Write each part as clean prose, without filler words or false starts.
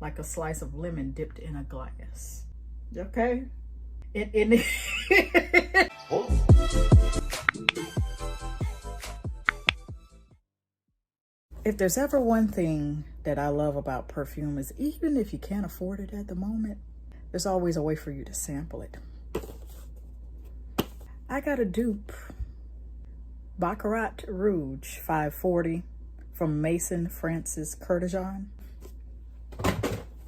like a slice of lemon dipped in a glass. Okay? If there's ever one thing that I love about perfume is even if you can't afford it at the moment, there's always a way for you to sample it. I got a dupe Baccarat Rouge 540 from Maison Francis Kurkdjian.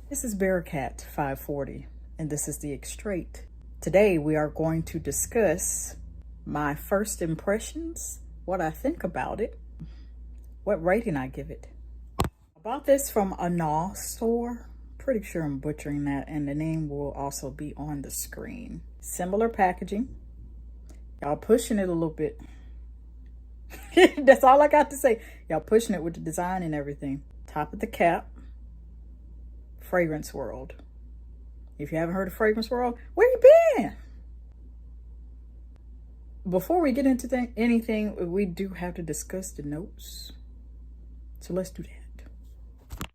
This is Barakkat 540 and this is the Extrait. Today we are going to discuss my first impressions, what I think about it, what rating I give it. I bought this from a NAW store. Pretty sure I'm butchering that, and the name will also be on the screen. Similar packaging. Y'all pushing it a little bit. That's all I got to say. Y'all pushing it with the design and everything. Top of the cap. Fragrance World. If you haven't heard of Fragrance World, where you been? Before we get into anything, we do have to discuss the notes. So let's do that.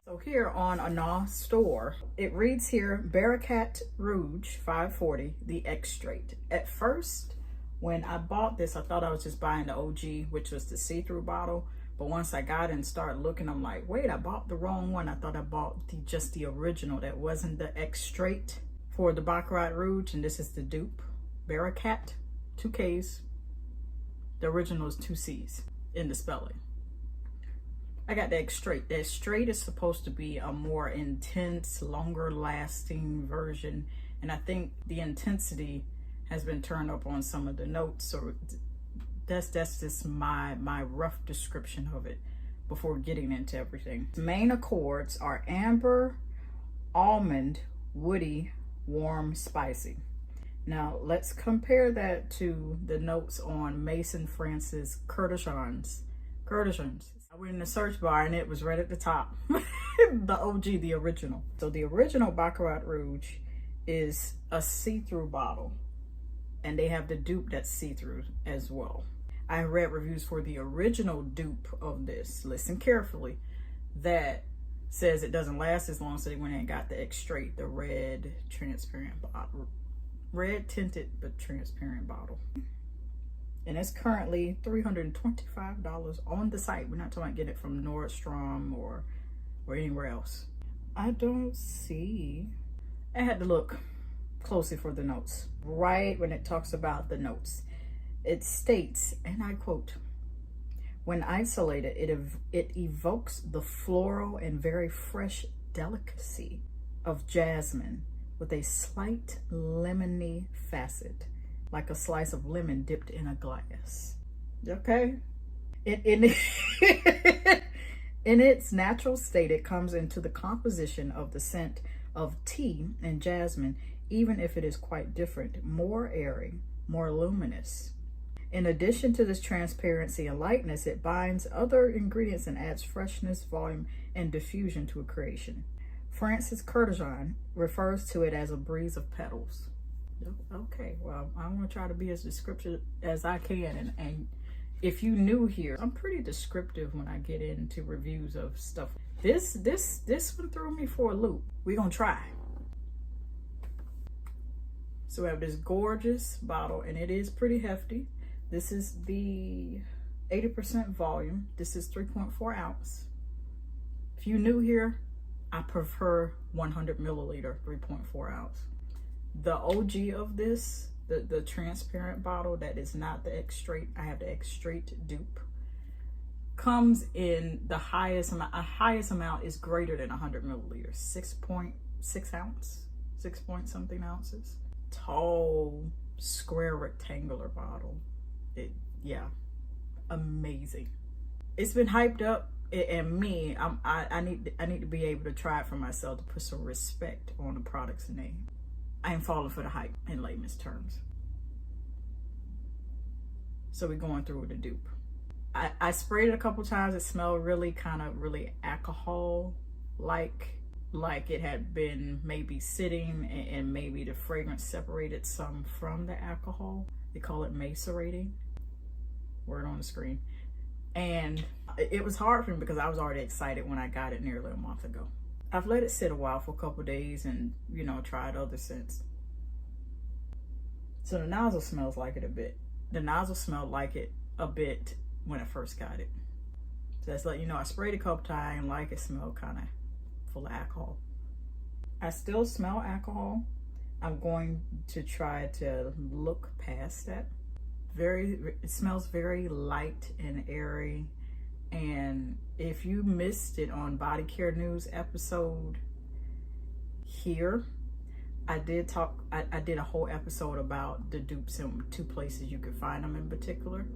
So here on a NAW store, it reads here, Baccarat Rouge 540, the Extrait. At first, when I bought this, I thought I was just buying the OG, which was the see-through bottle. But once I got it and started looking, I'm like, wait, I bought the wrong one. I thought I bought just the original. That wasn't the Extrait for the Baccarat Rouge. And this is the dupe. Barakkat, 2 Ks. The original is 2 Cs in the spelling. I got the Extrait. The Extrait is supposed to be a more intense, longer lasting version. And I think the intensity has been turned up on some of the notes. So that's just my rough description of it before getting into everything. The main accords are amber, almond, woody, warm, spicy. Now let's compare that to the notes on Maison Francis Kurkdjian's. I went in the search bar and it was right at the top. The OG, the original. So the original Baccarat Rouge is a see-through bottle. And they have the dupe that's see-through as well. I read reviews for the original dupe of this. Listen carefully. That says it doesn't last as long, so they went and got the Extrait, the red transparent bottle. Red tinted but transparent bottle. And it's currently $325 on the site. We're not talking about getting it from Nordstrom or anywhere else. I don't see. I had to look closely for the notes. Right when it talks about the notes, it states, and I quote, when isolated, it evokes the floral and very fresh delicacy of jasmine with a slight lemony facet, like a slice of lemon dipped in a glass. Okay? In its natural state, it comes into the composition of the scent of tea and jasmine, even if it is quite different, more airy, more luminous. In addition to this transparency and lightness, it binds other ingredients and adds freshness, volume, and diffusion to a creation. Francis Kurkdjian refers to it as a breeze of petals. Okay, well, I'm gonna try to be as descriptive as I can, and if you new here, I'm pretty descriptive when I get into reviews of stuff. This one threw me for a loop. We're gonna try. So we have this gorgeous bottle, and it is pretty hefty. This is the 80% volume. This is 3.4 ounce. If you new here, I prefer 100 milliliter, 3.4 ounce. The OG of this, the transparent bottle that is not the Extrait, I have the Extrait dupe, comes in the highest amount. A highest amount is greater than 100 milliliters, 6.6 ounce, 6 point something ounces. Tall, square, rectangular bottle. Yeah, amazing. It's been hyped up, and me, I need to be able to try it for myself to put some respect on the product's name. I ain't falling for the hype in layman's terms. So we're going through with the dupe. I sprayed it a couple times. It smelled really really alcohol-like, like it had been maybe sitting and maybe the fragrance separated some from the alcohol. They call it macerating. Word on the screen. And it was hard for me because I was already excited when I got it nearly a month ago. I've let it sit a while for a couple days and, you know, tried other scents. So the nozzle smells like it a bit. The nozzle smelled like it a bit when I first got it. So that's letting you know I sprayed a couple times and like it smelled kind of full of alcohol. I still smell alcohol. I'm going to try to look past that. It smells very light and airy. And if you missed it on Bodycare News episode here, I did a whole episode about the dupes in 2 places you could find them in particular.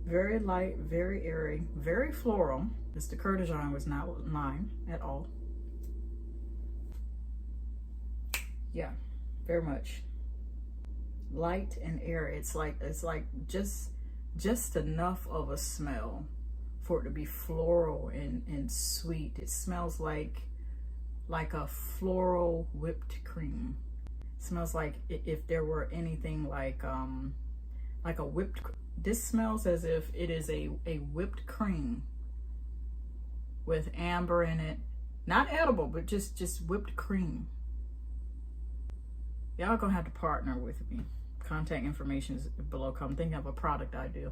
Very light, very airy, very floral. Mr. Curtijon was not mine at all. Yeah, very much light and airy. It's like just enough of a smell for it to be floral and sweet. It smells like a floral whipped cream. It smells like if there were anything like a whipped. This smells as if it is a whipped cream with amber in it. Not edible, but just whipped cream. Y'all gonna have to partner with me. Contact information is below. Come think of a product idea.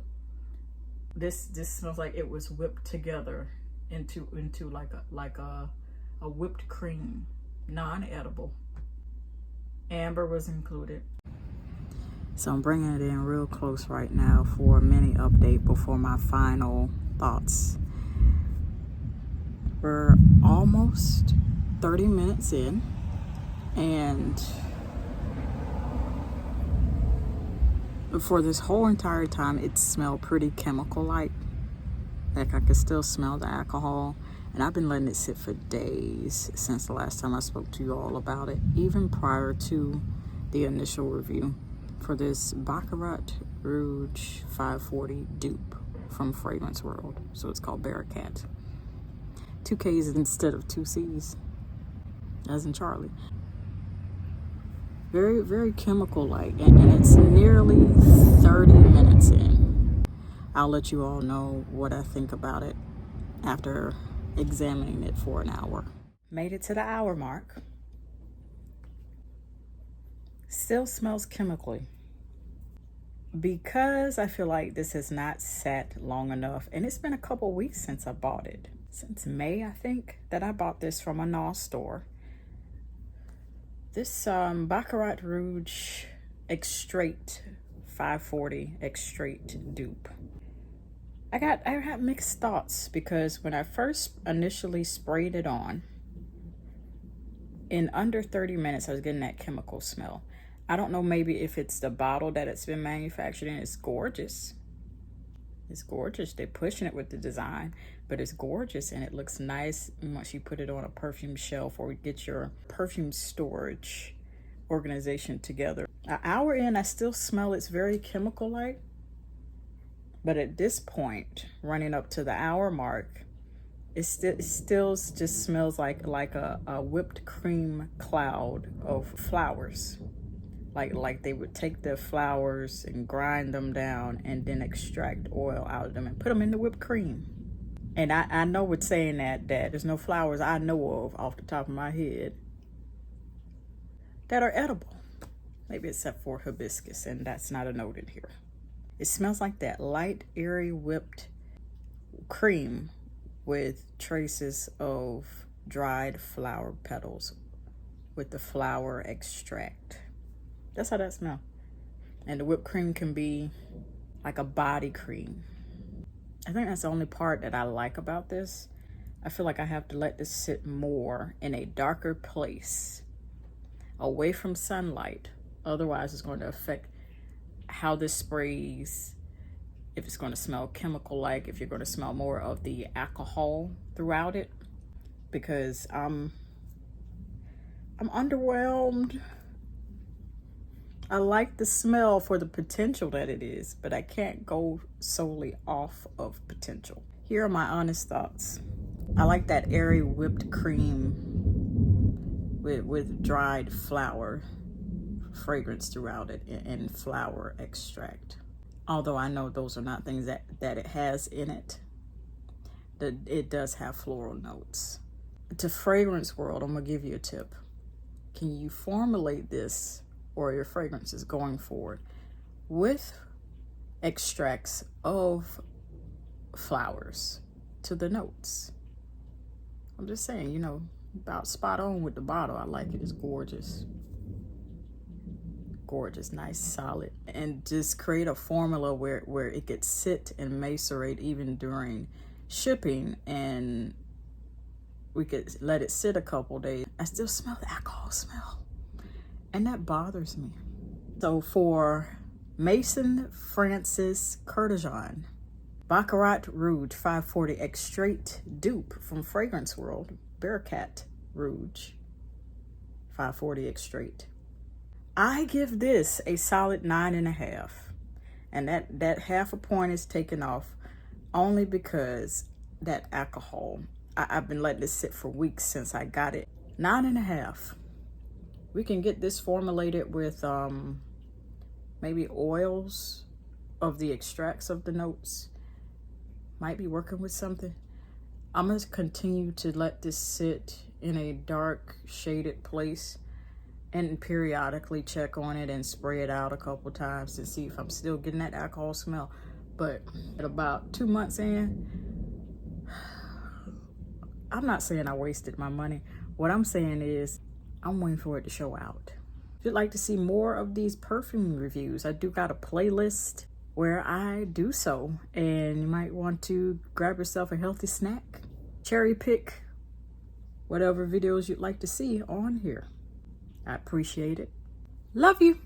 This smells like it was whipped together into like a whipped cream, non-edible. Amber was included. So I'm bringing it in real close right now for a mini update before my final thoughts. We're almost 30 minutes in, and for this whole entire time, it smelled pretty chemical-like. Like I could still smell the alcohol, and I've been letting it sit for days since the last time I spoke to you all about it, even prior to the initial review for this Baccarat Rouge 540 dupe from Fragrance World. So it's called Barakkat. 2 K's instead of 2 C's, as in Charlie. Very, very chemical-like, and it's nearly 30 minutes in. I'll let you all know what I think about it after examining it for an hour. Made it to the hour mark. Still smells chemically. Because I feel like this has not sat long enough, and it's been a couple weeks since I bought it. Since May, I think, that I bought this from a NOS store. This Baccarat Rouge Extrait 540 Extrait dupe. I had mixed thoughts because when I first initially sprayed it on, in under 30 minutes, I was getting that chemical smell. I don't know, maybe if it's the bottle that it's been manufactured in. It's gorgeous. It's gorgeous. They're pushing it with the design, but it's gorgeous and it looks nice once you put it on a perfume shelf or get your perfume storage organization together. An hour in, I still smell it's very chemical-like, but at this point, running up to the hour mark, it still just smells like a whipped cream cloud of flowers. Like they would take the flowers and grind them down and then extract oil out of them and put them in the whipped cream. And I know with saying that there's no flowers I know of off the top of my head that are edible. Maybe except for hibiscus, and that's not a note in here. It smells like that light, airy, whipped cream with traces of dried flower petals with the flower extract. That's how that smells. And the whipped cream can be like a body cream. I think that's the only part that I like about this. I feel like I have to let this sit more in a darker place, away from sunlight. Otherwise, it's going to affect how this sprays, if it's going to smell chemical-like, if you're going to smell more of the alcohol throughout it. Because I'm underwhelmed. I like the smell for the potential that it is, but I can't go solely off of potential. Here are my honest thoughts. I like that airy whipped cream with dried flower fragrance throughout it and flower extract. Although I know those are not things that it has in it. It does have floral notes. to fragrance world, I'm gonna give you a tip. Can you formulate this or your fragrances going forward with extracts of flowers to the notes? I'm just saying, you know, about spot on with the bottle. I like it. It's gorgeous. Gorgeous, nice, solid. And just create a formula where it could sit and macerate even during shipping, and we could let it sit a couple days. I still smell the alcohol smell, and that bothers me. So for Mason Francis Curtijon, Baccarat Rouge 540 Extrait Dupe from Fragrance World, Barakkat Rouge 540 Extrait. I give this a solid 9.5, and that half a point is taken off only because that alcohol. I've been letting this sit for weeks since I got it. 9.5. We can get this formulated with maybe oils of the extracts of the notes. Might be working with something. I'm gonna continue to let this sit in a dark shaded place and periodically check on it and spray it out a couple times to see if I'm still getting that alcohol smell. But at about 2 months in, I'm not saying I wasted my money. What I'm saying is I'm waiting for it to show out. If you'd like to see more of these perfume reviews, I do got a playlist where I do so, and you might want to grab yourself a healthy snack, cherry pick whatever videos you'd like to see on here. I appreciate it. Love you.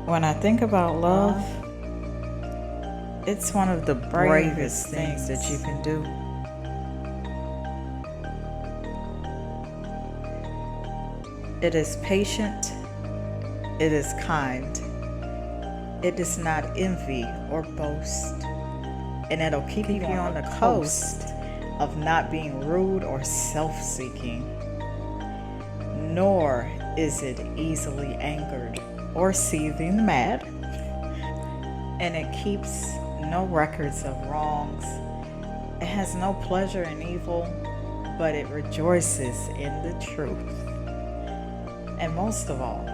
When I think about love, it's one of the bravest things that you can do. It is patient, it is kind, it does not envy or boast, and it'll keep you on the coast of not being rude or self-seeking. Nor is it easily angered or seething mad, and it keeps no records of wrongs. It has no pleasure in evil, but it rejoices in the truth. And most of all,